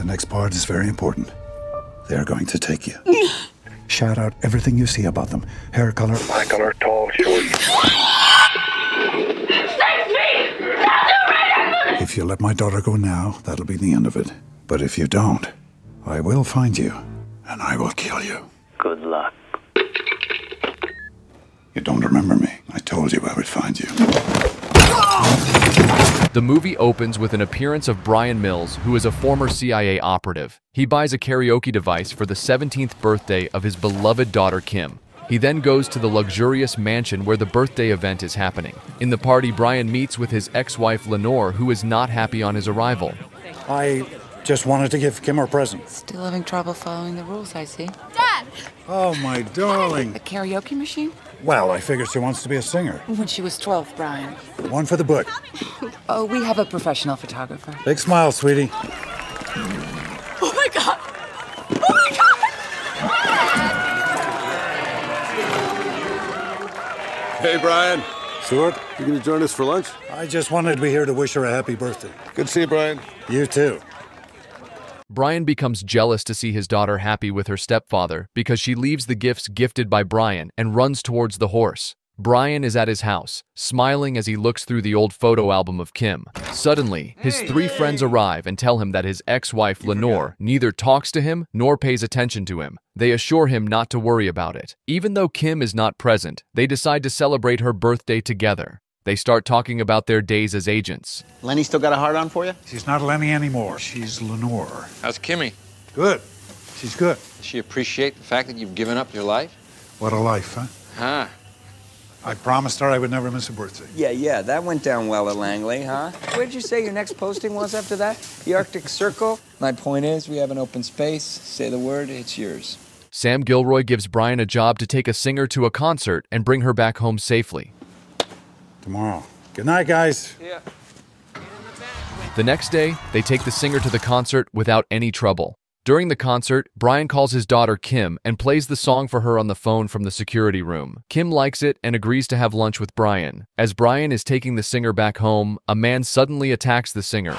next part is very important. They are going to take you. Shout out everything you see about them. Hair color, eye color, tall, short. If you let my daughter go now, that'll be the end of it. But if you don't, I will find you, and I will kill you. Good luck. You don't remember me. I told you I would find you. The movie opens with an appearance of Bryan Mills, who is a former CIA operative. He buys a karaoke device for the 17th birthday of his beloved daughter Kim. He then goes to the luxurious mansion where the birthday event is happening. In the party, Bryan meets with his ex-wife Lenore, who is not happy on his arrival. I just wanted to give Kim her present. Still having trouble following the rules, I see. Dad! Oh, my darling. A karaoke machine? Well, I figured she wants to be a singer. When she was 12, Bryan. One for the book. Oh, we have a professional photographer. Big smile, sweetie. Oh my God! Oh my God! Hey, Bryan. Stuart? You gonna join us for lunch? I just wanted to be here to wish her a happy birthday. Good to see you, Bryan. You too. Bryan becomes jealous to see his daughter happy with her stepfather because she leaves the gifts gifted by Bryan and runs towards the horse. Bryan is at his house, smiling as he looks through the old photo album of Kim. Suddenly, his three friends arrive and tell him that his ex-wife Lenore neither talks to him nor pays attention to him. They assure him not to worry about it. Even though Kim is not present, they decide to celebrate her birthday together. They start talking about their days as agents. Lenny still got a hard-on for you? She's not Lenny anymore. She's Lenore. How's Kimmy? Good. She's good. Does she appreciate the fact that you've given up your life? What a life, huh? Huh? I promised her I would never miss a birthday. Yeah, that went down well at Langley, huh? Where'd you say your next posting was after that? The Arctic Circle? My point is, we have an open space. Say the word, it's yours. Sam Gilroy gives Bryan a job to take a singer to a concert and bring her back home safely. Tomorrow. Good night, guys. Yeah. The next day, they take the singer to the concert without any trouble. During the concert, Bryan calls his daughter Kim and plays the song for her on the phone from the security room. Kim likes it and agrees to have lunch with Bryan. As Bryan is taking the singer back home, a man suddenly attacks the singer. Who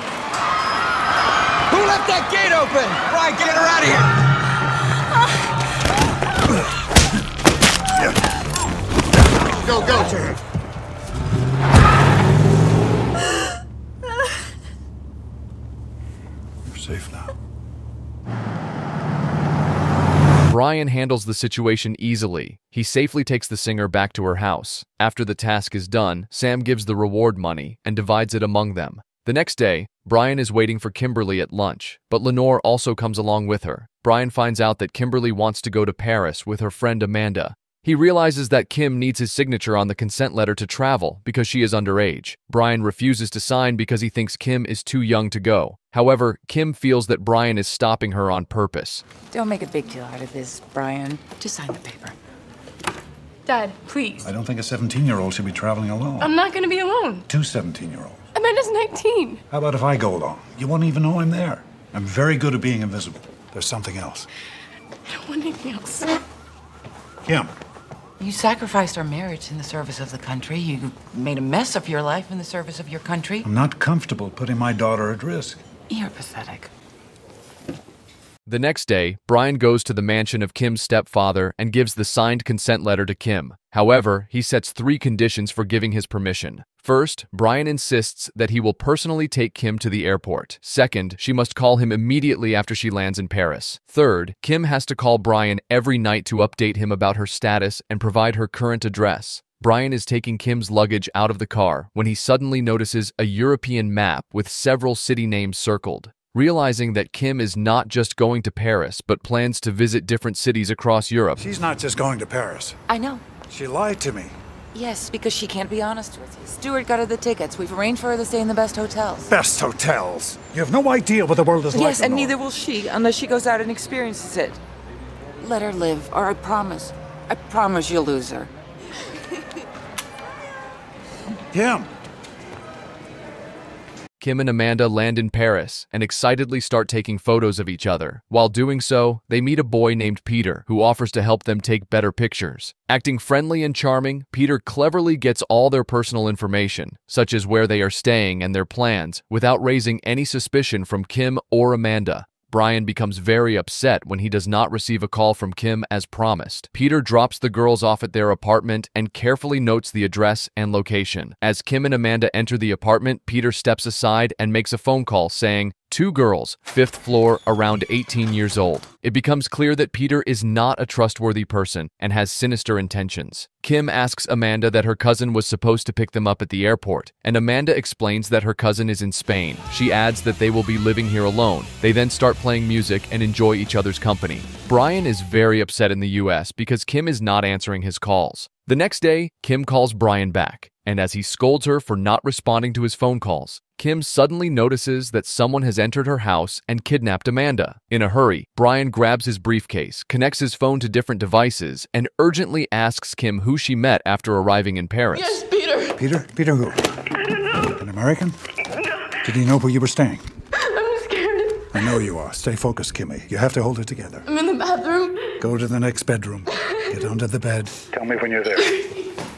left that gate open? Bryan, get her out of here! Go to him. You're safe now. Bryan handles the situation easily. He safely takes the singer back to her house. After the task is done, Sam gives the reward money and divides it among them. The next day, Bryan is waiting for Kimberly at lunch, but Lenore also comes along with her. Bryan finds out that Kimberly wants to go to Paris with her friend Amanda. He realizes that Kim needs his signature on the consent letter to travel because she is underage. Bryan refuses to sign because he thinks Kim is too young to go. However, Kim feels that Bryan is stopping her on purpose. Don't make a big deal out of this, Bryan. Just sign the paper. Dad, please. I don't think a 17-year-old should be traveling alone. I'm not gonna be alone. Two 17-year-olds. Amanda's 19. How about if I go along? You won't even know I'm there. I'm very good at being invisible. There's something else. I don't want anything else. Kim. You sacrificed our marriage in the service of the country. You made a mess of your life in the service of your country. I'm not comfortable putting my daughter at risk. You're pathetic. The next day, Bryan goes to the mansion of Kim's stepfather and gives the signed consent letter to Kim. However, he sets 3 conditions for giving his permission. First, Bryan insists that he will personally take Kim to the airport. Second, she must call him immediately after she lands in Paris. Third, Kim has to call Bryan every night to update him about her status and provide her current address. Bryan is taking Kim's luggage out of the car when he suddenly notices a European map with several city names circled. Realizing that Kim is not just going to Paris, but plans to visit different cities across Europe. She's not just going to Paris. I know. She lied to me. Yes, because she can't be honest with you. Stuart got her the tickets. We've arranged for her to stay in the best hotels. Best hotels. You have no idea what the world is like. Yes, and Lenore. neither will she, unless she goes out and experiences it. Let her live, or I promise you'll lose her. Kim. Kim and Amanda land in Paris and excitedly start taking photos of each other. While doing so, they meet a boy named Peter who offers to help them take better pictures. Acting friendly and charming, Peter cleverly gets all their personal information, such as where they are staying and their plans, without raising any suspicion from Kim or Amanda. Bryan becomes very upset when he does not receive a call from Kim as promised. Peter drops the girls off at their apartment and carefully notes the address and location. As Kim and Amanda enter the apartment, Peter steps aside and makes a phone call saying, "Two girls, 5th floor, around 18 years old." It becomes clear that Peter is not a trustworthy person and has sinister intentions. Kim asks Amanda that her cousin was supposed to pick them up at the airport, and Amanda explains that her cousin is in Spain. She adds that they will be living here alone. They then start playing music and enjoy each other's company. Bryan is very upset in the US because Kim is not answering his calls. The next day, Kim calls Bryan back, and as he scolds her for not responding to his phone calls, Kim suddenly notices that someone has entered her house and kidnapped Amanda. In a hurry, Bryan grabs his briefcase, connects his phone to different devices, and urgently asks Kim who she met after arriving in Paris. Yes, Peter. Peter? Peter who? I don't know. An American? No. Did he know where you were staying? I'm scared. I know you are. Stay focused, Kimmy. You have to hold it together. I'm in the bathroom. Go to the next bedroom. Get under the bed. Tell me when you're there.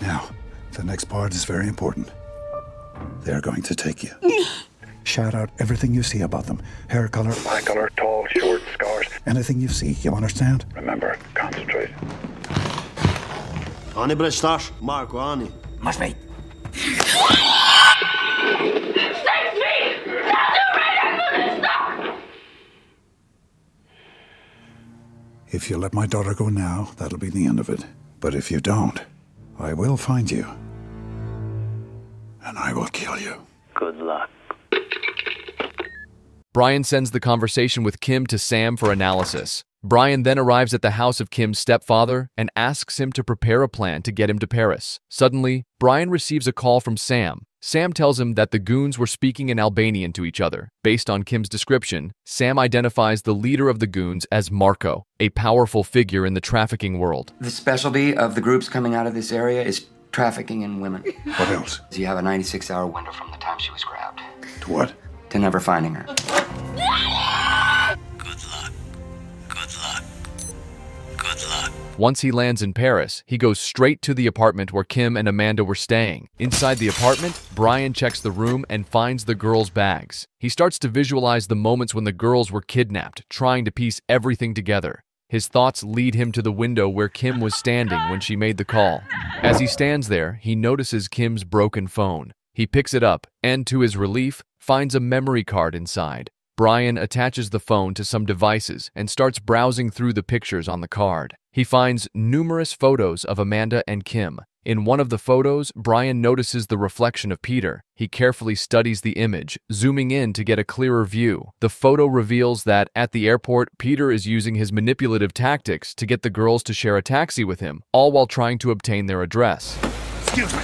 Now, the next part is very important. They're going to take you. Shout out everything you see about them. Hair color, eye color, tall, short, scars. Anything you see, you understand? Remember, concentrate. Ani bre shtash, Marko, ani. Must be. If you let my daughter go now, that'll be the end of it. But if you don't, I will find you. And I will kill you. Good luck. Bryan sends the conversation with Kim to Sam for analysis. Bryan then arrives at the house of Kim's stepfather and asks him to prepare a plan to get him to Paris. Suddenly, Bryan receives a call from Sam. Sam tells him that the goons were speaking in Albanian to each other. Based on Kim's description, Sam identifies the leader of the goons as Marco, a powerful figure in the trafficking world. The specialty of the groups coming out of this area is trafficking in women. What else? You have a 96-hour window from the time she was grabbed To what? to never finding her. Good luck. Good luck. Good luck. Once he lands in Paris, he goes straight to the apartment where Kim and Amanda were staying. Inside the apartment, Bryan checks the room and finds the girls' bags. He starts to visualize the moments when the girls were kidnapped, trying to piece everything together. His thoughts lead him to the window where Kim was standing when she made the call. As he stands there, he notices Kim's broken phone. He picks it up and, to his relief, finds a memory card inside. Bryan attaches the phone to some devices and starts browsing through the pictures on the card. He finds numerous photos of Amanda and Kim. In one of the photos, Bryan notices the reflection of Peter. He carefully studies the image, zooming in to get a clearer view. The photo reveals that, at the airport, Peter is using his manipulative tactics to get the girls to share a taxi with him, all while trying to obtain their address. Excuse me.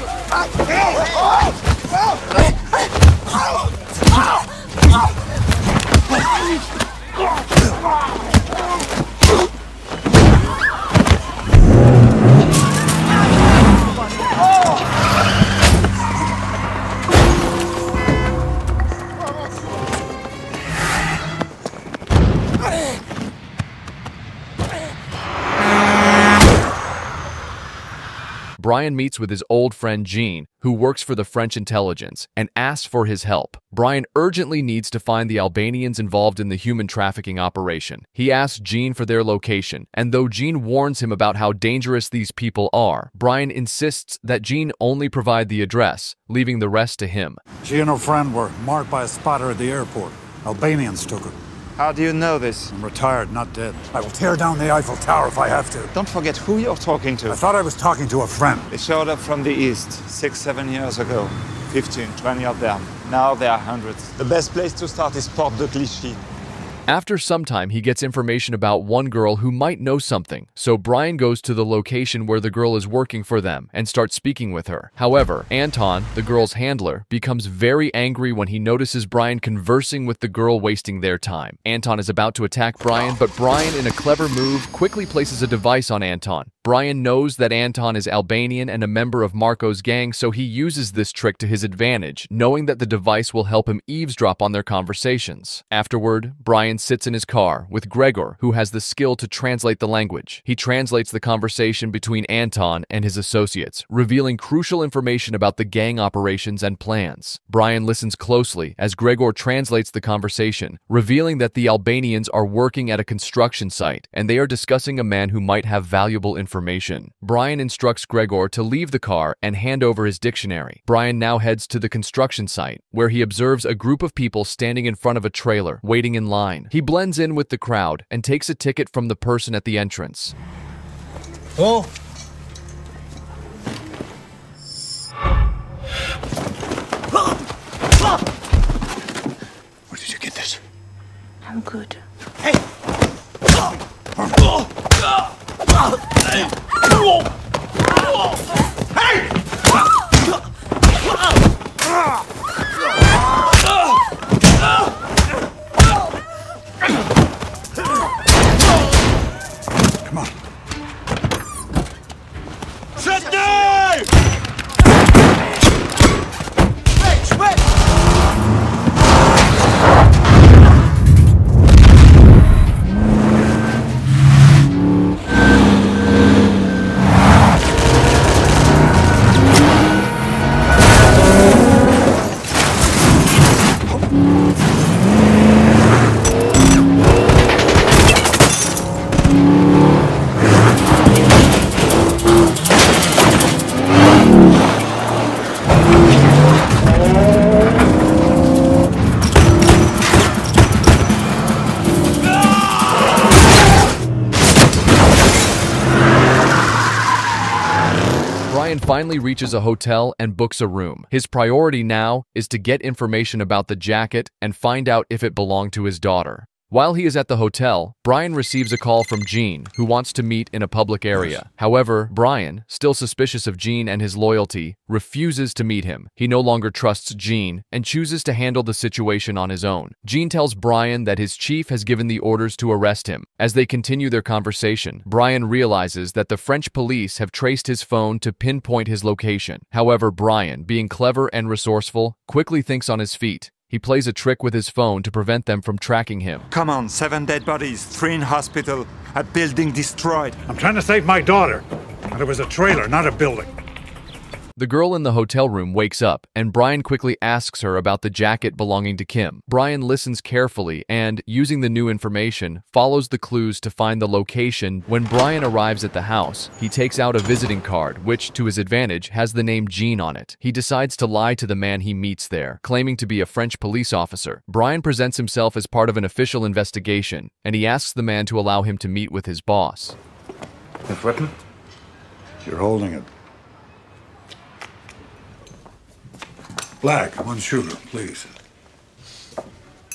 Bryan meets with his old friend Jean, who works for the French intelligence, and asks for his help. Bryan urgently needs to find the Albanians involved in the human trafficking operation. He asks Jean for their location, and though Jean warns him about how dangerous these people are, Bryan insists that Jean only provide the address, leaving the rest to him. She and her friend were marked by a spotter at the airport. Albanians took her. How do you know this? I'm retired, not dead. I will tear down the Eiffel Tower if I have to. Don't forget who you're talking to. I thought I was talking to a friend. They showed up from the east 6-7 years ago. 15, 20 of them. Now there are hundreds. The best place to start is Porte de Clichy. After some time, he gets information about one girl who might know something, so Bryan goes to the location where the girl is working for them and starts speaking with her. However, Anton, the girl's handler, becomes very angry when he notices Bryan conversing with the girl, wasting their time. Anton is about to attack Bryan, but Bryan, in a clever move, quickly places a device on Anton. Bryan knows that Anton is Albanian and a member of Marco's gang, so he uses this trick to his advantage, knowing that the device will help him eavesdrop on their conversations. Afterward, Bryan sits in his car with Gregor, who has the skill to translate the language. He translates the conversation between Anton and his associates, revealing crucial information about the gang operations and plans. Bryan listens closely as Gregor translates the conversation, revealing that the Albanians are working at a construction site and they are discussing a man who might have valuable information. Bryan instructs Gregor to leave the car and hand over his dictionary. Bryan now heads to the construction site, where he observes a group of people standing in front of a trailer, waiting in line. He blends in with the crowd and takes a ticket from the person at the entrance. Oh! Where did you get this? I'm good. Hey! Come on. Bryan finally reaches a hotel and books a room. His priority now is to get information about the jacket and find out if it belonged to his daughter. While he is at the hotel, Bryan receives a call from Jean, who wants to meet in a public area. However, Bryan, still suspicious of Jean and his loyalty, refuses to meet him. He no longer trusts Jean and chooses to handle the situation on his own. Jean tells Bryan that his chief has given the orders to arrest him. As they continue their conversation, Bryan realizes that the French police have traced his phone to pinpoint his location. However, Bryan, being clever and resourceful, quickly thinks on his feet. He plays a trick with his phone to prevent them from tracking him. Come on, 7 dead bodies, 3 in hospital, a building destroyed. I'm trying to save my daughter. And it was a trailer, not a building. The girl in the hotel room wakes up, and Bryan quickly asks her about the jacket belonging to Kim. Bryan listens carefully and, using the new information, follows the clues to find the location. When Bryan arrives at the house, he takes out a visiting card, which, to his advantage, has the name Jean on it. He decides to lie to the man he meets there, claiming to be a French police officer. Bryan presents himself as part of an official investigation, and he asks the man to allow him to meet with his boss. That weapon? You're holding it. Black, 1 sugar, please.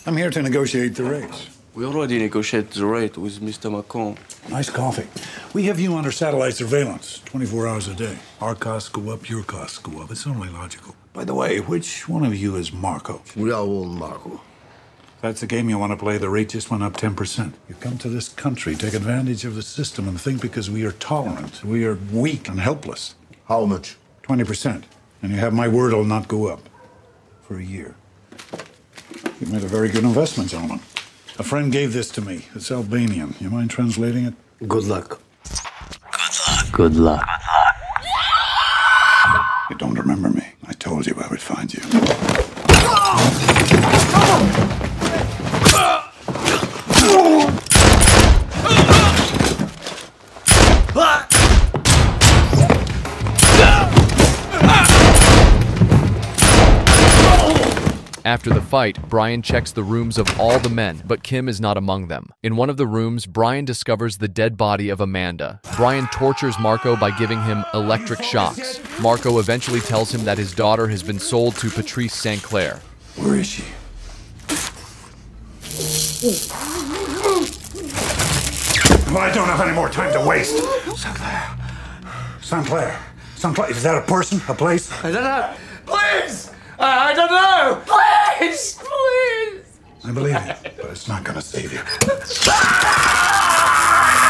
I'm here to negotiate the rates. We already negotiated the rate with Mr. Macron. Nice coffee. We have you under satellite surveillance, 24 hours a day. Our costs go up, your costs go up. It's only logical. By the way, which one of you is Marco? We are all Marco. That's the game you want to play. The rate just went up 10%. You come to this country, take advantage of the system, and think because we are tolerant, we are weak and helpless. How much? 20%. And you have my word it'll not go up. For a year. You've made a very good investment, gentlemen. A friend gave this to me. It's Albanian. You mind translating it? Good luck. Good luck. Good luck. You don't remember me. I told you I would find you. After the fight, Bryan checks the rooms of all the men, but Kim is not among them. In one of the rooms, Bryan discovers the dead body of Amanda. Bryan tortures Marco by giving him electric shocks. Marco eventually tells him that his daughter has been sold to Patrice St. Clair. Where is she? Well, I don't have any more time to waste. St. Clair. St. Clair. St. Clair. Is that a person? A place? I don't know. Please! I don't know! Please! Please! I believe you, but it's not gonna save you.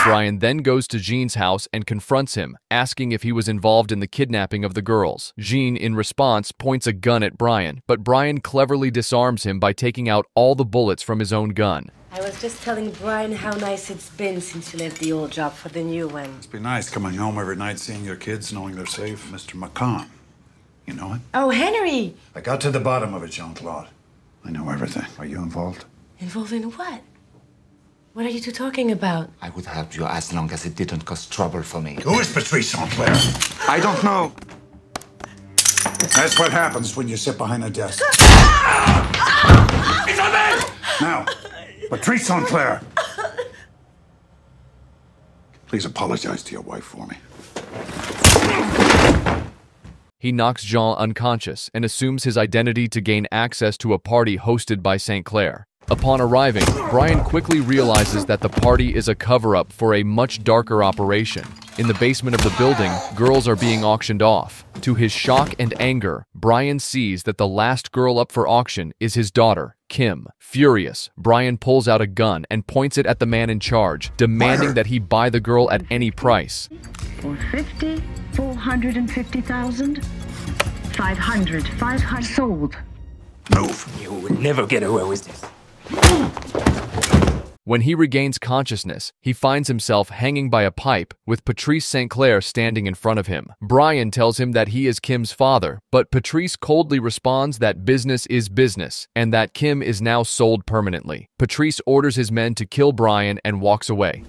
Bryan then goes to Jean's house and confronts him, asking if he was involved in the kidnapping of the girls. Jean, in response, points a gun at Bryan, but Bryan cleverly disarms him by taking out all the bullets from his own gun. I was just telling Bryan how nice it's been since you left the old job for the new one. It's been nice coming home every night, seeing your kids, knowing they're safe. Mr. McCon. You know it? Oh, Henry! I got to the bottom of it, Jean-Claude. I know everything. Are you involved? Involved in what? What are you two talking about? I would help you as long as it didn't cause trouble for me. Who is Patrice St. Clair? I don't know. That's what happens when you sit behind a desk. Now, Patrice St. Clair. Please apologize to your wife for me. He knocks Jean unconscious and assumes his identity to gain access to a party hosted by St. Clair. Upon arriving, Bryan quickly realizes that the party is a cover-up for a much darker operation. In the basement of the building, girls are being auctioned off. To his shock and anger, Bryan sees that the last girl up for auction is his daughter, Kim. Furious, Bryan pulls out a gun and points it at the man in charge, demanding that he buy the girl at any price. 450, 450,000, 500, 500 sold. Move. You will never get away with this. When he regains consciousness, he finds himself hanging by a pipe with Patrice St. Clair standing in front of him. Bryan tells him that he is Kim's father, but Patrice coldly responds that business is business and that Kim is now sold permanently. Patrice orders his men to kill Bryan and walks away.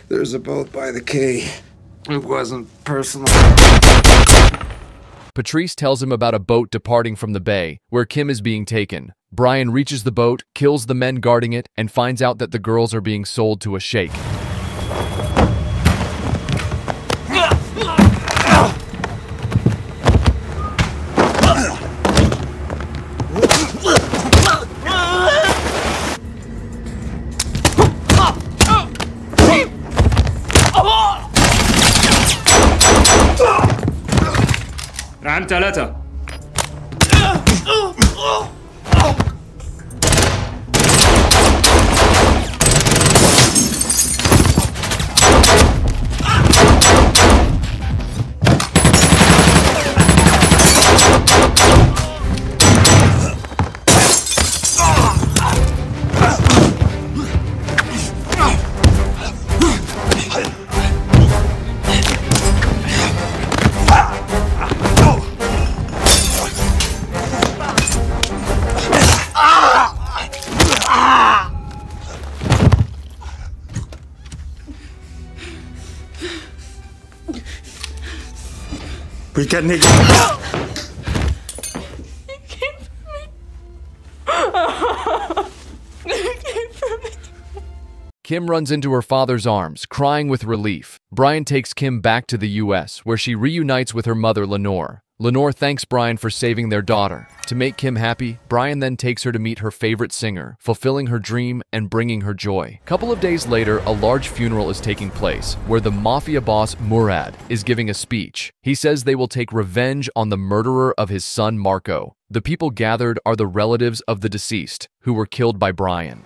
There's a boat by the quay. It wasn't personal. Patrice tells him about a boat departing from the bay, where Kim is being taken. Bryan reaches the boat, kills the men guarding it, and finds out that the girls are being sold to a sheikh. عن 3. We can make Kim runs into her father's arms, crying with relief. Bryan takes Kim back to the U.S., where she reunites with her mother, Lenore. Lenore thanks Bryan for saving their daughter. To make Kim happy, Bryan then takes her to meet her favorite singer, fulfilling her dream and bringing her joy. Couple of days later, a large funeral is taking place, where the Mafia boss, Murad, is giving a speech. He says they will take revenge on the murderer of his son, Marco. The people gathered are the relatives of the deceased, who were killed by Bryan.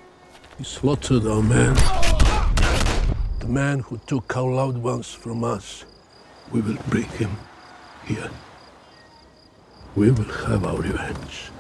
He slaughtered our man. The man who took our loved ones from us. We will bring him here. We will have our revenge.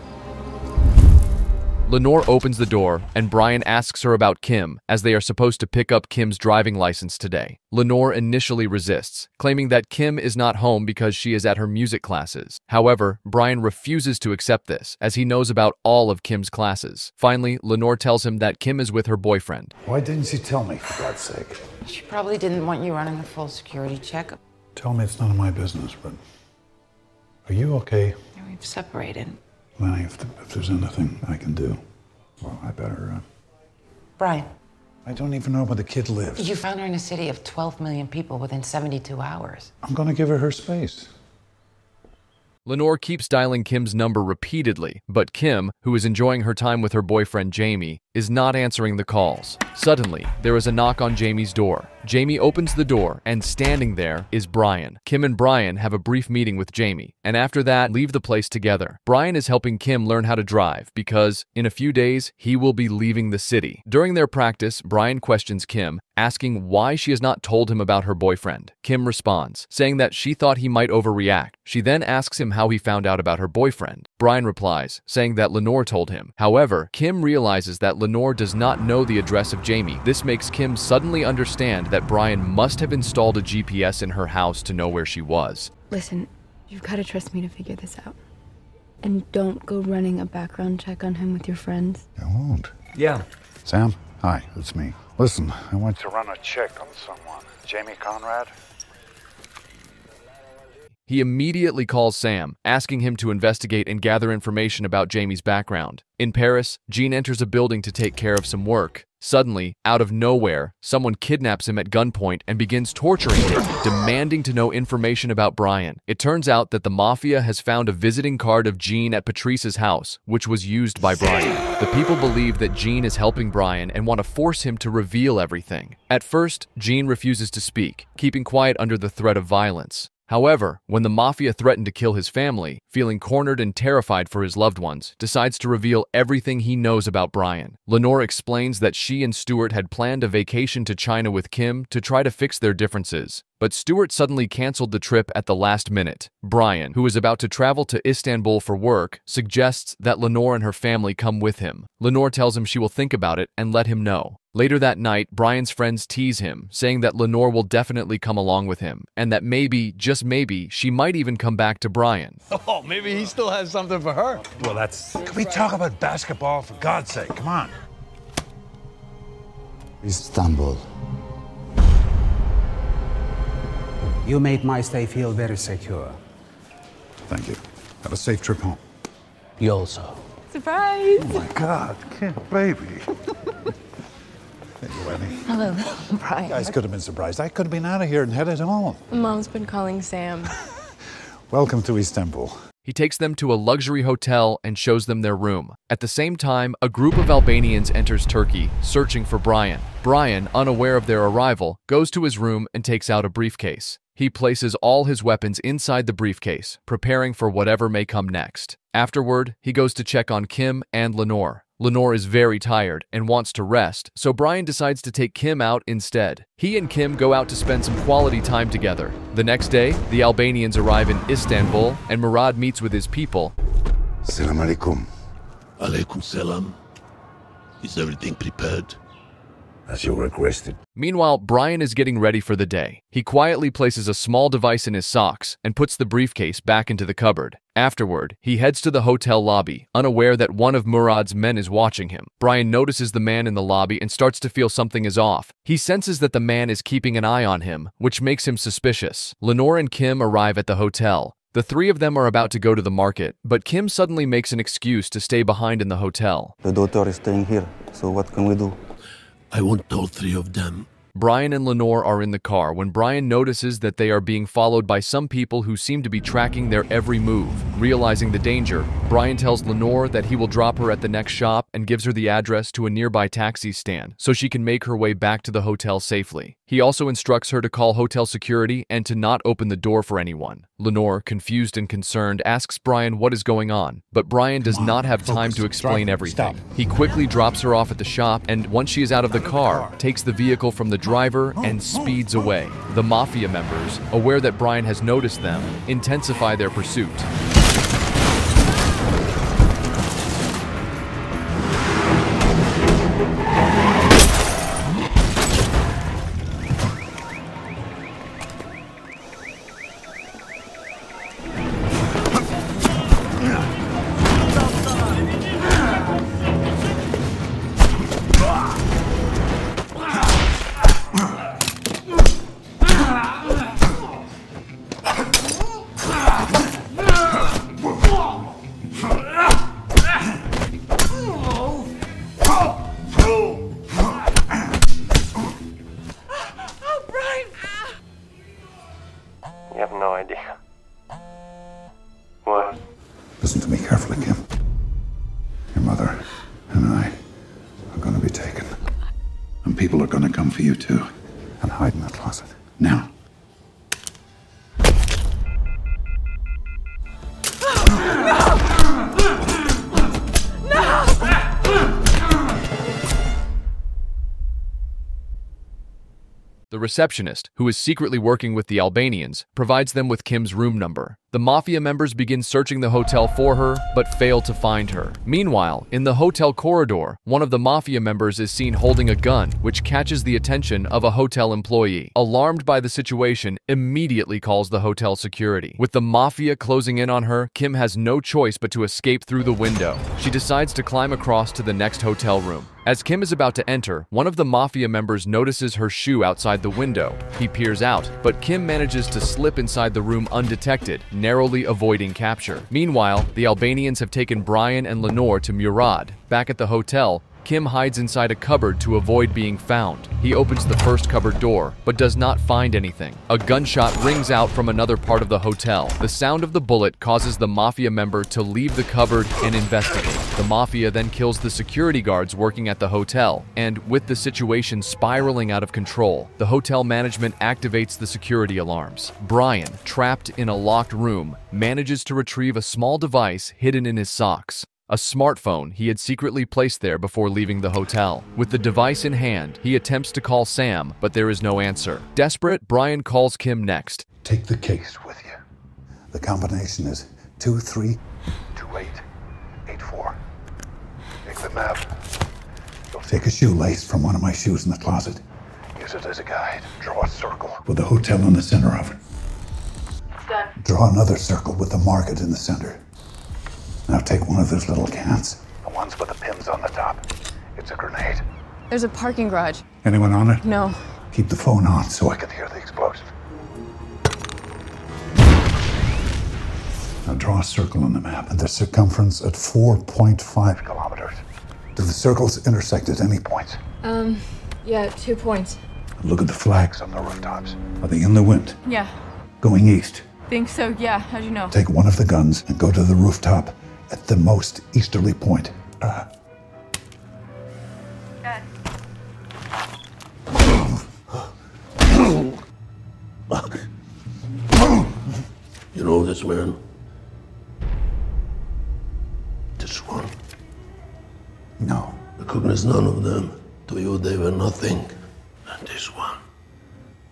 Lenore opens the door, and Bryan asks her about Kim, as they are supposed to pick up Kim's driving license today. Lenore initially resists, claiming that Kim is not home because she is at her music classes. However, Bryan refuses to accept this, as he knows about all of Kim's classes. Finally, Lenore tells him that Kim is with her boyfriend. Why didn't you tell me, for God's sake? She probably didn't want you running a full security check. Tell me it's none of my business, but are you okay? We've separated. Lenny, if there's anything I can do, well, I better, Bryan. I don't even know where the kid lives. You found her in a city of 12 million people within 72 hours. I'm gonna give her space. Lenore keeps dialing Kim's number repeatedly, but Kim, who is enjoying her time with her boyfriend Jamie, is not answering the calls. Suddenly, there is a knock on Jamie's door. Jamie opens the door, and standing there is Bryan. Kim and Bryan have a brief meeting with Jamie, and after that, leave the place together. Bryan is helping Kim learn how to drive because, in a few days, he will be leaving the city. During their practice, Bryan questions Kim, asking why she has not told him about her boyfriend. Kim responds, saying that she thought he might overreact. She then asks him how he found out about her boyfriend. Bryan replies, saying that Lenore told him. However, Kim realizes that Lenore does not know the address of Jamie. This makes Kim suddenly understand that Bryan must have installed a GPS in her house to know where she was. Listen, you've got to trust me to figure this out. And don't go running a background check on him with your friends. I won't. Yeah. Sam, hi, it's me. Listen, I want to run a check on someone. Jamie Conrad? He immediately calls Sam, asking him to investigate and gather information about Jamie's background. In Paris, Jean enters a building to take care of some work. Suddenly, out of nowhere, someone kidnaps him at gunpoint and begins torturing him, demanding to know information about Bryan. It turns out that the Mafia has found a visiting card of Jean at Patrice's house, which was used by Bryan. The people believe that Jean is helping Bryan and want to force him to reveal everything. At first, Jean refuses to speak, keeping quiet under the threat of violence. However, when the Mafia threatened to kill his family, feeling cornered and terrified for his loved ones, decides to reveal everything he knows about Bryan. Lenore explains that she and Stuart had planned a vacation to China with Kim to try to fix their differences. But Stuart suddenly canceled the trip at the last minute. Bryan, who is about to travel to Istanbul for work, suggests that Lenore and her family come with him. Lenore tells him she will think about it and let him know. Later that night, Bryan's friends tease him, saying that Lenore will definitely come along with him, and that maybe, just maybe, she might even come back to Bryan. Oh, maybe he still has something for her. Well, that's... Can we talk about basketball, for God's sake? Come on. Istanbul. You made my stay feel very secure. Thank you. Have a safe trip home. You also. Surprise! Oh my God, kid, baby. Hey, Wendy. Hello, Bryan. You guys could have been surprised. I could have been out of here and headed home. Mom's been calling Sam. Welcome to Istanbul. He takes them to a luxury hotel and shows them their room. At the same time, a group of Albanians enters Turkey, searching for Bryan. Bryan, unaware of their arrival, goes to his room and takes out a briefcase. He places all his weapons inside the briefcase, preparing for whatever may come next. Afterward, he goes to check on Kim and Lenore. Lenore is very tired and wants to rest, so Bryan decides to take Kim out instead. He and Kim go out to spend some quality time together. The next day, the Albanians arrive in Istanbul, and Murad meets with his people. Salam alaikum. Alaikum salam. Is everything prepared? As you requested. Meanwhile, Bryan is getting ready for the day. He quietly places a small device in his socks and puts the briefcase back into the cupboard. Afterward, he heads to the hotel lobby, unaware that one of Murad's men is watching him. Bryan notices the man in the lobby and starts to feel something is off. He senses that the man is keeping an eye on him, which makes him suspicious. Lenore and Kim arrive at the hotel. The three of them are about to go to the market, but Kim suddenly makes an excuse to stay behind in the hotel. The daughter is staying here, so what can we do? I want all three of them. Bryan and Lenore are in the car when Bryan notices that they are being followed by some people who seem to be tracking their every move. Realizing the danger, Bryan tells Lenore that he will drop her at the next shop and gives her the address to a nearby taxi stand so she can make her way back to the hotel safely. He also instructs her to call hotel security and to not open the door for anyone. Lenore, confused and concerned, asks Bryan what is going on, but Bryan does not have time to explain everything. He quickly drops her off at the shop and, once she is out of the car, takes the vehicle from the driver and speeds away. The Mafia members, aware that Bryan has noticed them, intensify their pursuit. What? Listen to me carefully, Kim. Your mother and I are going to be taken. And people are going to come for you, too. And hide in that closet. Now. The receptionist, who is secretly working with the Albanians, provides them with Kim's room number. The Mafia members begin searching the hotel for her, but fail to find her. Meanwhile, in the hotel corridor, one of the Mafia members is seen holding a gun, which catches the attention of a hotel employee. Alarmed by the situation, immediately calls the hotel security. With the Mafia closing in on her, Kim has no choice but to escape through the window. She decides to climb across to the next hotel room. As Kim is about to enter, one of the Mafia members notices her shoe outside the window. He peers out, but Kim manages to slip inside the room undetected, narrowly avoiding capture. Meanwhile, the Albanians have taken Bryan and Lenore to Murad. Back at the hotel, Kim hides inside a cupboard to avoid being found. He opens the first cupboard door, but does not find anything. A gunshot rings out from another part of the hotel. The sound of the bullet causes the Mafia member to leave the cupboard and investigate. The Mafia then kills the security guards working at the hotel, and with the situation spiraling out of control, the hotel management activates the security alarms. Bryan, trapped in a locked room, manages to retrieve a small device hidden in his socks. A smartphone he had secretly placed there before leaving the hotel. With the device in hand, he attempts to call Sam, but there is no answer. Desperate, Bryan calls Kim next. Take the case with you. The combination is 232884. Take the map. You'll take a shoelace from one of my shoes in the closet. Use it as a guide. Draw a circle with the hotel in the center of it. Done. Draw another circle with the market in the center. Now take one of those little cans, the ones with the pins on the top. It's a grenade. There's a parking garage. Anyone on it? No. Keep the phone on so I can hear the explosion. Now draw a circle on the map and the circumference at 4.5 kilometers. Do the circles intersect at any points? Yeah, 2 points. Look at the flags on the rooftops. Are they in the wind? Yeah. Going east. Think so, yeah. How'd you know? Take one of the guns and go to the rooftop at the most easterly point. You know this man? This one? No. Recognize none of them. To you, they were nothing. And this one.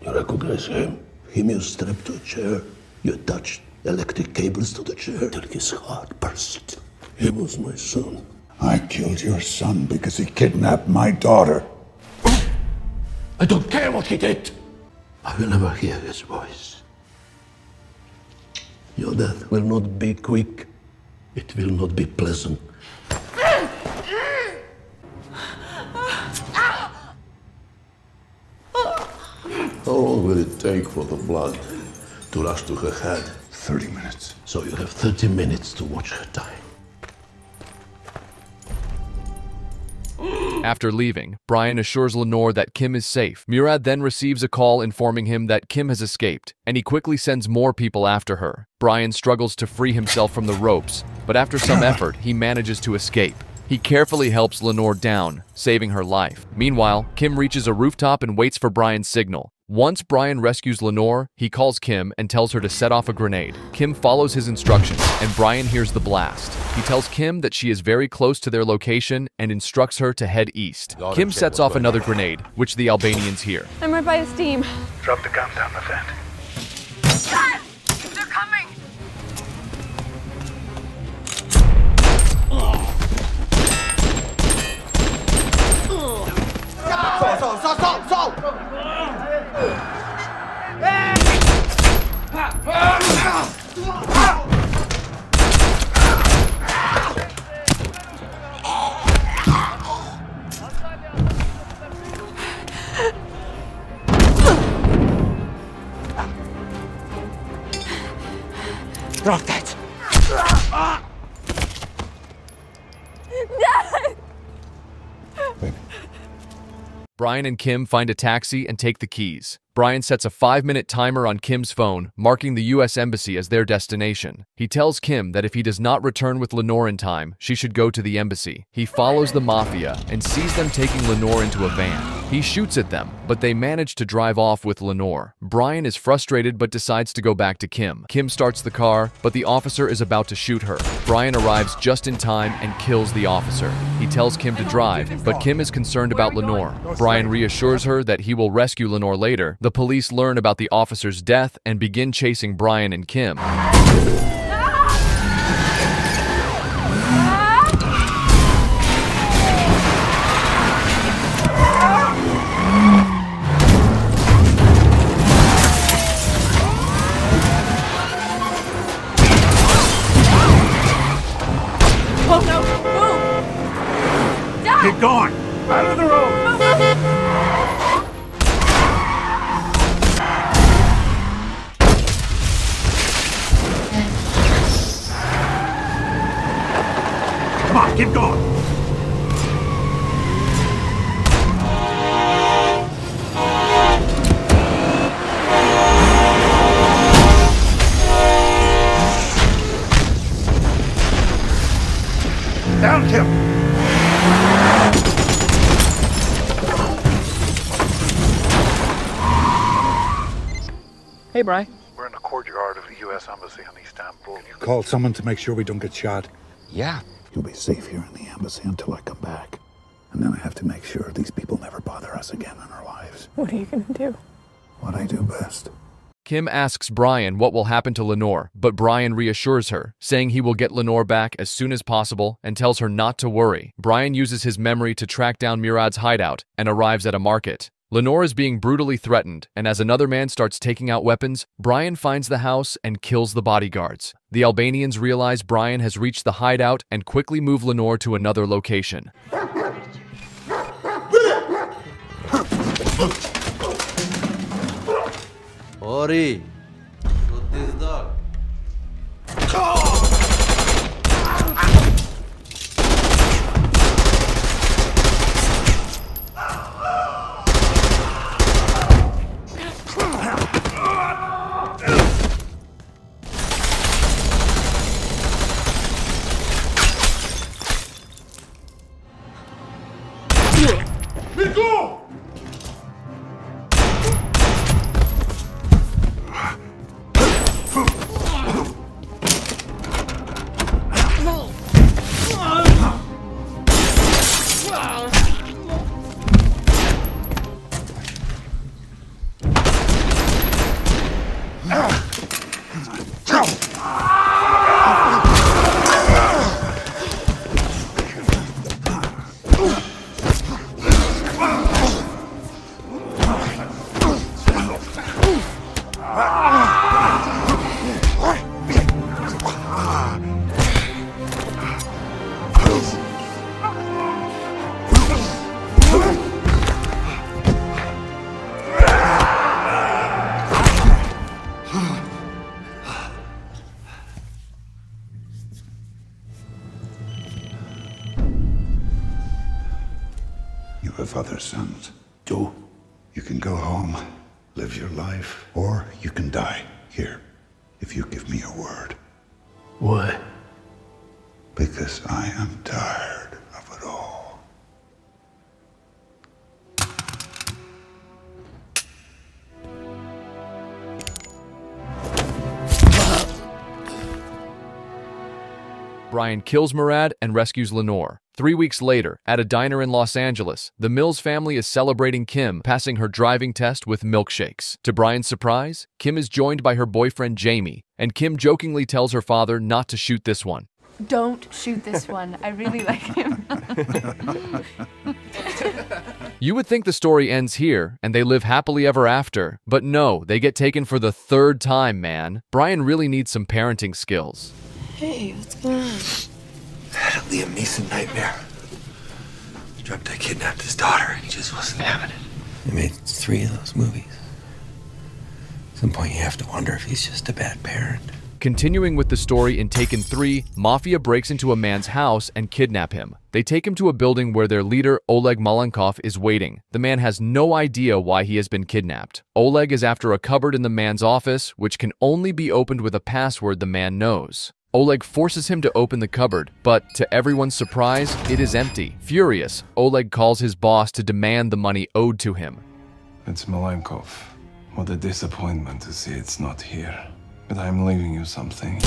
You recognize him? Him you strapped to a chair. You attached electric cables to the chair till his heart burst. He was my son. I killed your son because he kidnapped my daughter. I don't care what he did. I will never hear his voice. Your death will not be quick. It will not be pleasant. How long will it take for the blood to rush to her head? 30 minutes. So you have 30 minutes to watch her die. After leaving, Bryan assures Lenore that Kim is safe. Murad then receives a call informing him that Kim has escaped, and he quickly sends more people after her. Bryan struggles to free himself from the ropes, but after some effort, he manages to escape. He carefully helps Lenore down, saving her life. Meanwhile, Kim reaches a rooftop and waits for Bryan's signal. Once Bryan rescues Lenore, he calls Kim and tells her to set off a grenade. Kim follows his instructions, and Bryan hears the blast. He tells Kim that she is very close to their location and instructs her to head east. Kim sets off another grenade, which the Albanians hear. I'm right by the steam. Drop the gun down the vent. God! They're coming! Drop that! Bryan and Kim find a taxi and take the keys. Bryan sets a 5-minute timer on Kim's phone, marking the U.S. Embassy as their destination. He tells Kim that if he does not return with Lenore in time, she should go to the embassy. He follows the Mafia and sees them taking Lenore into a van. He shoots at them, but they manage to drive off with Lenore. Bryan is frustrated but decides to go back to Kim. Kim starts the car, but the officer is about to shoot her. Bryan arrives just in time and kills the officer. He tells Kim to drive, but Kim is concerned about Lenore. Bryan reassures her that he will rescue Lenore later. The police learn about the officer's death and begin chasing Bryan and Kim. Oh no! Move! Stop! Get going! Out of the road! Come on, get going! Down, Kim! Hey, Bryan. We're in the courtyard of the U.S. Embassy in Istanbul. You called someone to make sure we don't get shot? Yeah. You'll be safe here in the embassy until I come back. And then I have to make sure these people never bother us again in our lives. What are you gonna do? What I do best. Kim asks Bryan what will happen to Lenore, but Bryan reassures her, saying he will get Lenore back as soon as possible and tells her not to worry. Bryan uses his memory to track down Murad's hideout and arrives at a market. Lenore is being brutally threatened, and as another man starts taking out weapons, Bryan finds the house and kills the bodyguards. The Albanians realize Bryan has reached the hideout and quickly move Lenore to another location. Ori, shoot this dog. Let go! You have other sons. Two. You can go home, live your life, or you can die here, if you give me a word. Why? Because I am tired of it all. Bryan kills Murad and rescues Lenore. 3 weeks later, at a diner in Los Angeles, the Mills family is celebrating Kim passing her driving test with milkshakes. To Bryan's surprise, Kim is joined by her boyfriend Jamie, and Kim jokingly tells her father not to shoot this one. Don't shoot this one. I really like him. You would think the story ends here, and they live happily ever after, but no, they get taken for the 3rd time, man. Bryan really needs some parenting skills. Hey, what's going on? I had a Liam Neeson nightmare. The drug guy kidnapped his daughter and he just wasn't having it. He made 3 of those movies. At some point you have to wonder if he's just a bad parent. Continuing with the story in Taken 3, Mafia breaks into a man's house and kidnap him. They take him to a building where their leader, Oleg Malenkov, is waiting. The man has no idea why he has been kidnapped. Oleg is after a cupboard in the man's office, which can only be opened with a password the man knows. Oleg forces him to open the cupboard, but to everyone's surprise, it is empty. Furious, Oleg calls his boss to demand the money owed to him. It's Malenkov. What a disappointment to see it's not here. But I'm leaving you something.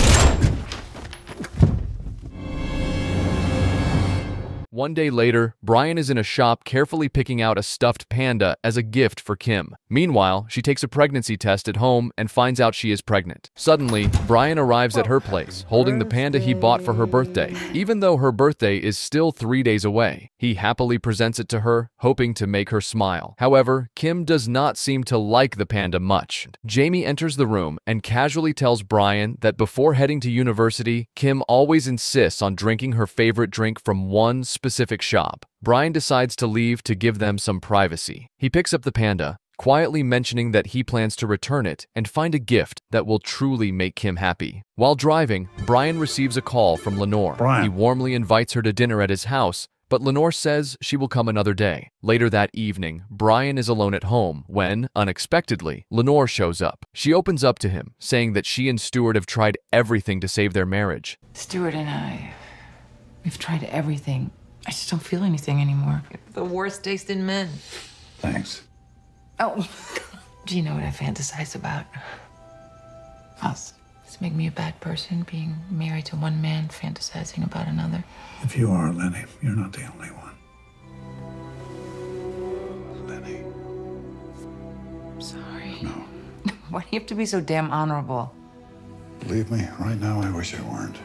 One day later, Bryan is in a shop carefully picking out a stuffed panda as a gift for Kim. Meanwhile, she takes a pregnancy test at home and finds out she is pregnant. Suddenly, Bryan arrives at her place, holding the panda he bought for her birthday. Even though her birthday is still 3 days away, he happily presents it to her, hoping to make her smile. However, Kim does not seem to like the panda much. Jamie enters the room and casually tells Bryan that before heading to university, Kim always insists on drinking her favorite drink from one specific shop. Bryan decides to leave to give them some privacy. He picks up the panda, quietly mentioning that he plans to return it and find a gift that will truly make Kim happy. While driving, Bryan receives a call from Lenore. He warmly invites her to dinner at his house, but Lenore says she will come another day. Later that evening, Bryan is alone at home when, unexpectedly, Lenore shows up. She opens up to him, saying that she and Stuart have tried everything to save their marriage. Stuart and we've tried everything. I just don't feel anything anymore. The worst taste in men. Thanks. Oh, do you know what I fantasize about? Us. Does it make me a bad person, being married to one man, fantasizing about another? If you are, Lenny, you're not the only one. Lenny. I'm sorry. No. Why do you have to be so damn honorable? Believe me, right now I wish I weren't.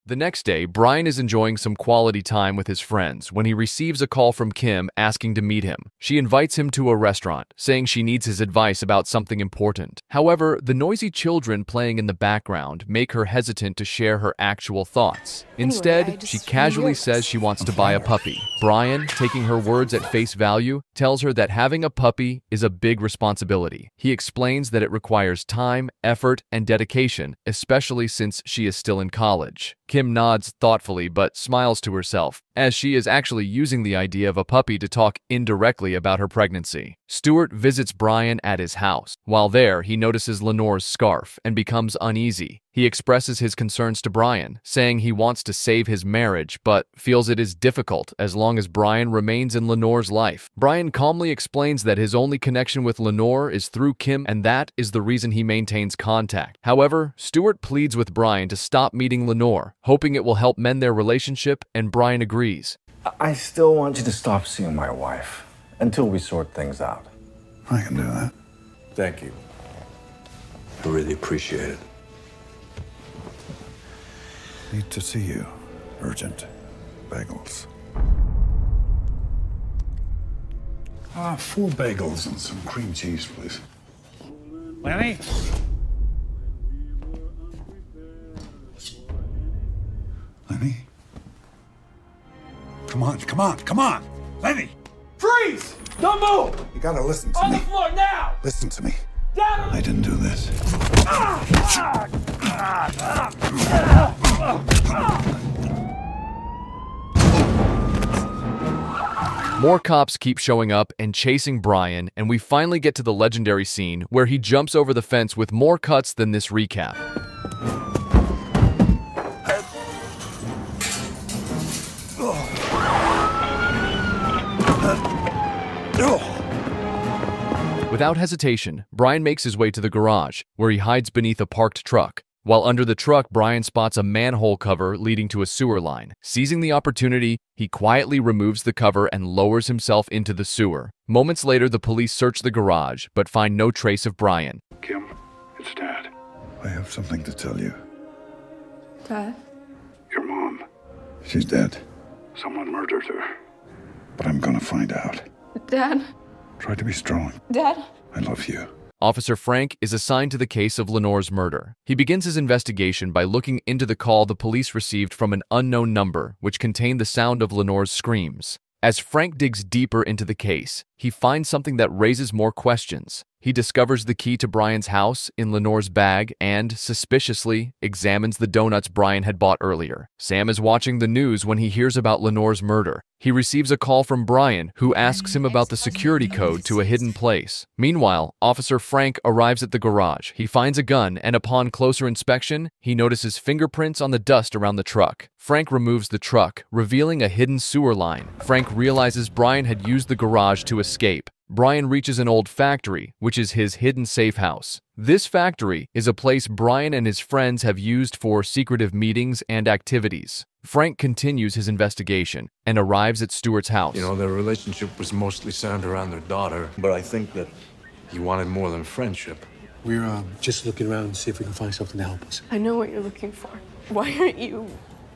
The next day, Bryan is enjoying some quality time with his friends when he receives a call from Kim asking to meet him. She invites him to a restaurant, saying she needs his advice about something important. However, the noisy children playing in the background make her hesitant to share her actual thoughts. Instead, she casually says she wants to buy a puppy. Bryan, taking her words at face value, tells her that having a puppy is a big responsibility. He explains that it requires time, effort, and dedication, especially since she is still in college. Kim nods thoughtfully but smiles to herself, as she is actually using the idea of a puppy to talk indirectly about her pregnancy. Stuart visits Bryan at his house. While there, he notices Lenore's scarf and becomes uneasy. He expresses his concerns to Bryan, saying he wants to save his marriage, but feels it is difficult as long as Bryan remains in Lenore's life. Bryan calmly explains that his only connection with Lenore is through Kim, and that is the reason he maintains contact. However, Stuart pleads with Bryan to stop meeting Lenore, hoping it will help mend their relationship, and Bryan agrees. I still want you to stop seeing my wife until we sort things out. I can do that. Thank you. I really appreciate it. Need to see you. Urgent. Bagels. 4 bagels and some cream cheese, please. Lenny? Lenny? Come on, come on, come on! Lenny! Freeze! Don't move! You gotta listen to On me. the floor now! Listen to me. Down! I didn't do this. More cops keep showing up and chasing Bryan, and we finally get to the legendary scene where he jumps over the fence with more cuts than this recap. Without hesitation, Bryan makes his way to the garage, where he hides beneath a parked truck. While under the truck, Bryan spots a manhole cover leading to a sewer line. Seizing the opportunity, he quietly removes the cover and lowers himself into the sewer. Moments later, the police search the garage, but find no trace of Bryan. Kim, it's Dad. I have something to tell you. Dad? Your mom. She's dead. Someone murdered her. But I'm gonna find out. Dad? Try to be strong. Dad? I love you. Officer Frank is assigned to the case of Lenore's murder. He begins his investigation by looking into the call the police received from an unknown number, which contained the sound of Lenore's screams. As Frank digs deeper into the case, he finds something that raises more questions. He discovers the key to Bryan's house in Lenore's bag and, suspiciously, examines the donuts Bryan had bought earlier. Sam is watching the news when he hears about Lenore's murder. He receives a call from Bryan, who asks him about the security code to a hidden place. Meanwhile, Officer Frank arrives at the garage. He finds a gun, and upon closer inspection, he notices fingerprints on the dust around the truck. Frank removes the truck, revealing a hidden sewer line. Frank realizes Bryan had used the garage to escape. Bryan reaches an old factory, which is his hidden safe house. This factory is a place Bryan and his friends have used for secretive meetings and activities. Frank continues his investigation and arrives at Stuart's house. You know, their relationship was mostly centered around their daughter, but I think that he wanted more than friendship. We're just looking around to see if we can find something to help us. I know what you're looking for. Why aren't you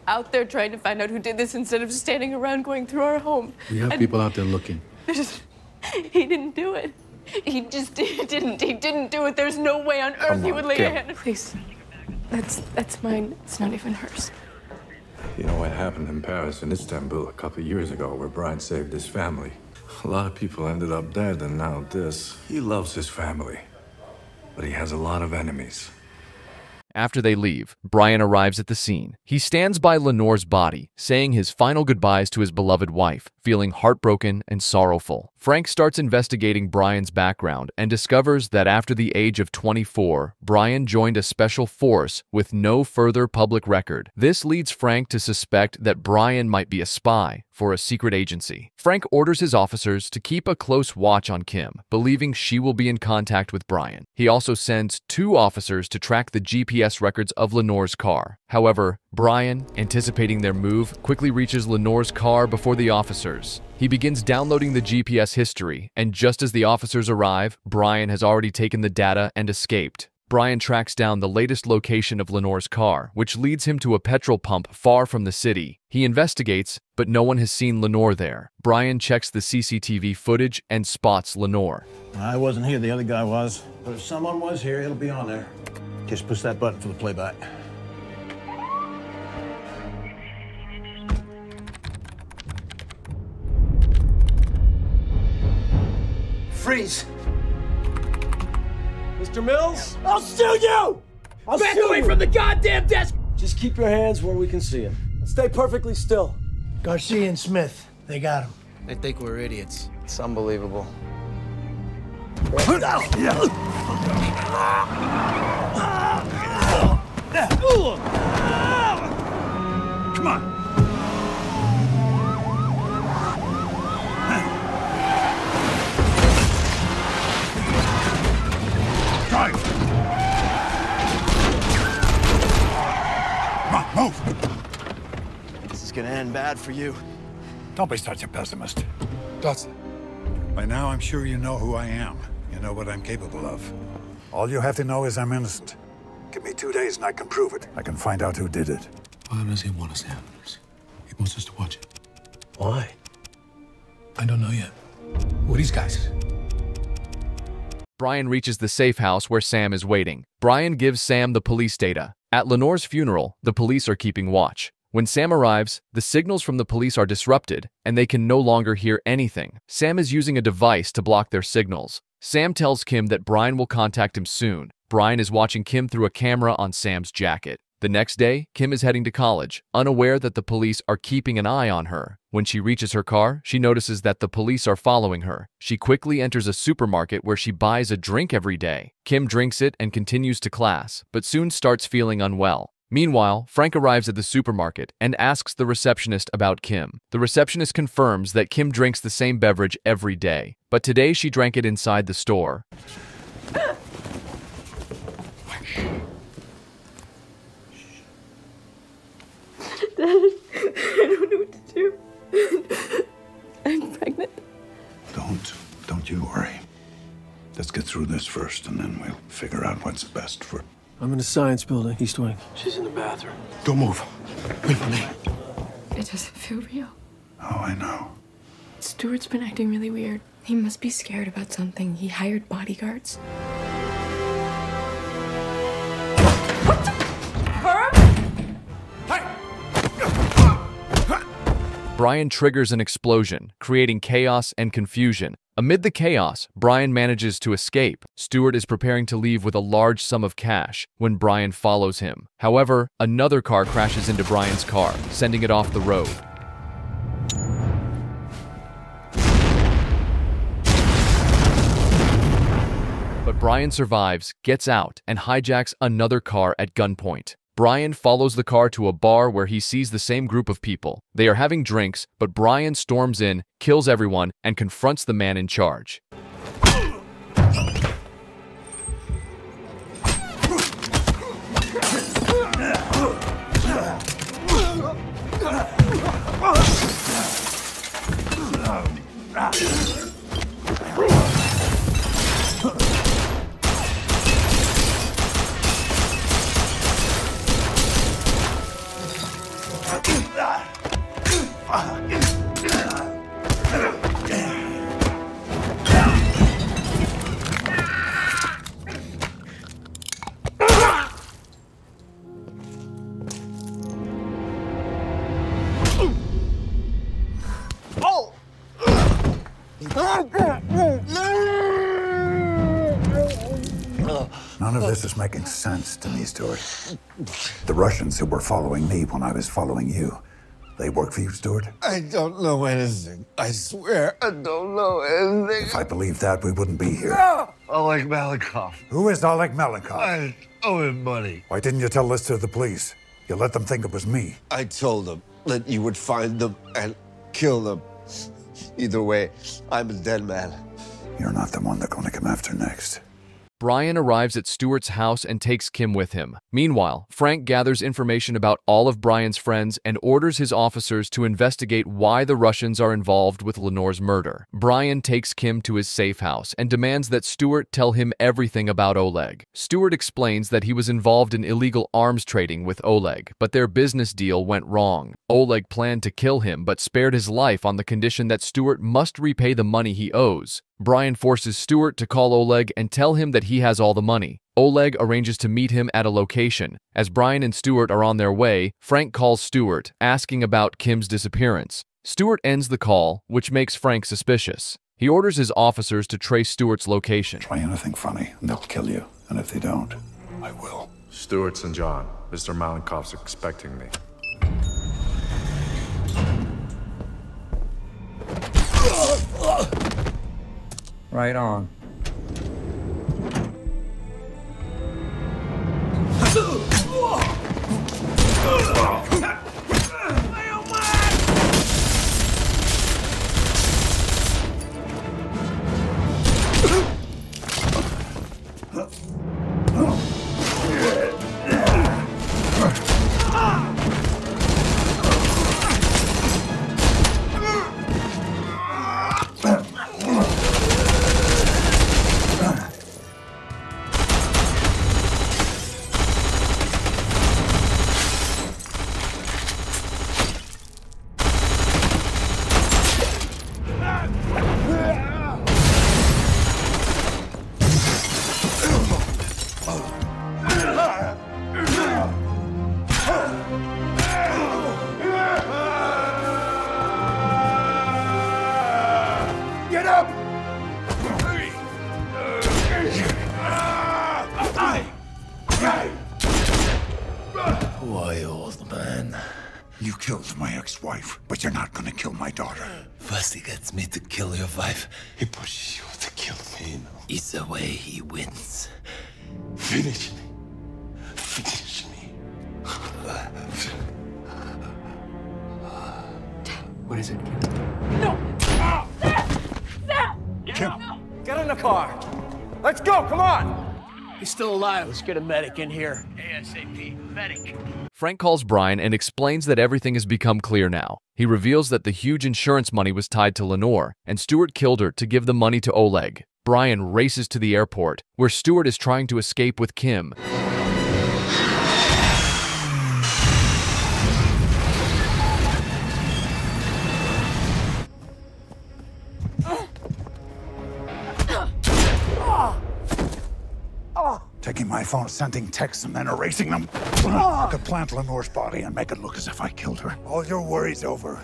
out there trying to find out who did this instead of standing around going through our home? We have people out there looking. He didn't do it. He just didn't. He didn't do it. There's no way on earth he would lay a hand. Please. That's mine. It's not even hers. You know what happened in Paris and Istanbul a couple of years ago where Bryan saved his family? A lot of people ended up dead, and now this. He loves his family, but he has a lot of enemies. After they leave, Bryan arrives at the scene. He stands by Lenore's body, saying his final goodbyes to his beloved wife, feeling heartbroken and sorrowful. Frank starts investigating Bryan's background and discovers that after the age of 24, Bryan joined a special force with no further public record. This leads Frank to suspect that Bryan might be a spy for a secret agency. Frank orders his officers to keep a close watch on Kim, believing she will be in contact with Bryan. He also sends 2 officers to track the GPS records of Lenore's car. However, Bryan, anticipating their move, quickly reaches Lenore's car before the officers. He begins downloading the GPS history, and just as the officers arrive, Bryan has already taken the data and escaped. Bryan tracks down the latest location of Lenore's car, which leads him to a petrol pump far from the city. He investigates, but no one has seen Lenore there. Bryan checks the CCTV footage and spots Lenore. I wasn't here, the other guy was. But if someone was here, it'll be on there. Just push that button for the playback. Freeze! Mr. Mills? I'll sue you! Back away from the goddamn desk! Just keep your hands where we can see them. Stay perfectly still. Garcia and Smith, they got him. They think we're idiots. It's unbelievable. Come on. Drive. Come on, move. This is gonna end bad for you. Don't be such a pessimist. Dawson. By now, I'm sure you know who I am. You know what I'm capable of. All you have to know is I'm innocent. Give me 2 days and I can prove it. I can find out who did it. Why does he want us to have this? He wants us to watch it. Why? I don't know yet. Who are these guys? Bryan reaches the safe house where Sam is waiting. Bryan gives Sam the police data. At Lenore's funeral, the police are keeping watch. When Sam arrives, the signals from the police are disrupted, and they can no longer hear anything. Sam is using a device to block their signals. Sam tells Kim that Bryan will contact him soon. Bryan is watching Kim through a camera on Sam's jacket. The next day, Kim is heading to college, unaware that the police are keeping an eye on her. When she reaches her car, she notices that the police are following her. She quickly enters a supermarket where she buys a drink every day. Kim drinks it and continues to class, but soon starts feeling unwell. Meanwhile, Frank arrives at the supermarket and asks the receptionist about Kim. The receptionist confirms that Kim drinks the same beverage every day, but today she drank it inside the store. Dad, I don't know what to do. I'm pregnant. Don't you worry. Let's get through this first, and then we'll figure out what's best for... I'm in the science building, East Wing. She's in the bathroom. Don't move. Wait for me. It doesn't feel real. Oh, I know. Stuart's been acting really weird. He must be scared about something. He hired bodyguards. What the? Her? Bryan triggers an explosion, creating chaos and confusion. Amid the chaos, Bryan manages to escape. Stewart is preparing to leave with a large sum of cash when Bryan follows him. However, another car crashes into Bryan's car, sending it off the road. But Bryan survives, gets out, and hijacks another car at gunpoint. Bryan follows the car to a bar where he sees the same group of people. They are having drinks, but Bryan storms in, kills everyone, and confronts the man in charge. None of this is making sense to me, Stuart. The Russians who were following me when I was following you, they work for you, Stuart? I don't know anything. I swear, I don't know anything. If I believed that, we wouldn't be here. No! Oleg Malikov. Who is Oleg Malikov? I owe him money. Why didn't you tell this to the police? You let them think it was me. I told them that you would find them and kill them. Either way, I'm a dead man. You're not the one they're going to come after next. Bryan arrives at Stewart's house and takes Kim with him. Meanwhile, Frank gathers information about all of Bryan's friends and orders his officers to investigate why the Russians are involved with Lenore's murder. Bryan takes Kim to his safe house and demands that Stewart tell him everything about Oleg. Stewart explains that he was involved in illegal arms trading with Oleg, but their business deal went wrong. Oleg planned to kill him but spared his life on the condition that Stewart must repay the money he owes. Bryan forces Stewart to call Oleg and tell him that he has all the money. Oleg arranges to meet him at a location. As Bryan and Stewart are on their way, Frank calls Stewart, asking about Kim's disappearance. Stewart ends the call, which makes Frank suspicious. He orders his officers to trace Stewart's location. Try anything funny, and they'll kill you. And if they don't, I will. Stewart St. John, Mr. Malinkov's expecting me. Right on. Why, old man? You killed my ex-wife, but you're not gonna kill my daughter. First he gets me to kill your wife. He pushes you to kill me. It's the way he wins. Finish me. Finish me. What is it? No! Kim! Get in the car. Let's go, come on! He's still alive. Let's get a medic in here. ASAP. Medic. Frank calls Bryan and explains that everything has become clear now. He reveals that the huge insurance money was tied to Lenore, and Stewart killed her to give the money to Oleg. Bryan races to the airport, where Stewart is trying to escape with Kim. Taking my phone, sending texts, and then erasing them. I could plant Lenore's body and make it look as if I killed her. All your worries over.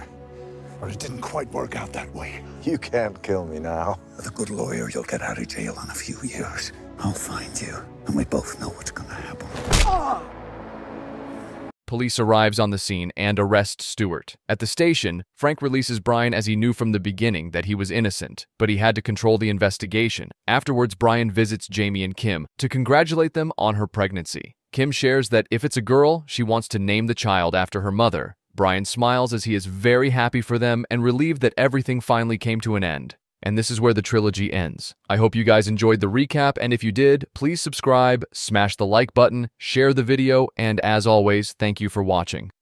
But it didn't quite work out that way. You can't kill me now. With a good lawyer, you'll get out of jail in a few years. I'll find you, and we both know what's gonna happen. Police arrives on the scene and arrests Stewart. At the station, Frank releases Bryan as he knew from the beginning that he was innocent, but he had to control the investigation. Afterwards, Bryan visits Jamie and Kim to congratulate them on her pregnancy. Kim shares that if it's a girl, she wants to name the child after her mother. Bryan smiles as he is very happy for them and relieved that everything finally came to an end. And this is where the trilogy ends. I hope you guys enjoyed the recap, and if you did, please subscribe, smash the like button, share the video, and as always, thank you for watching.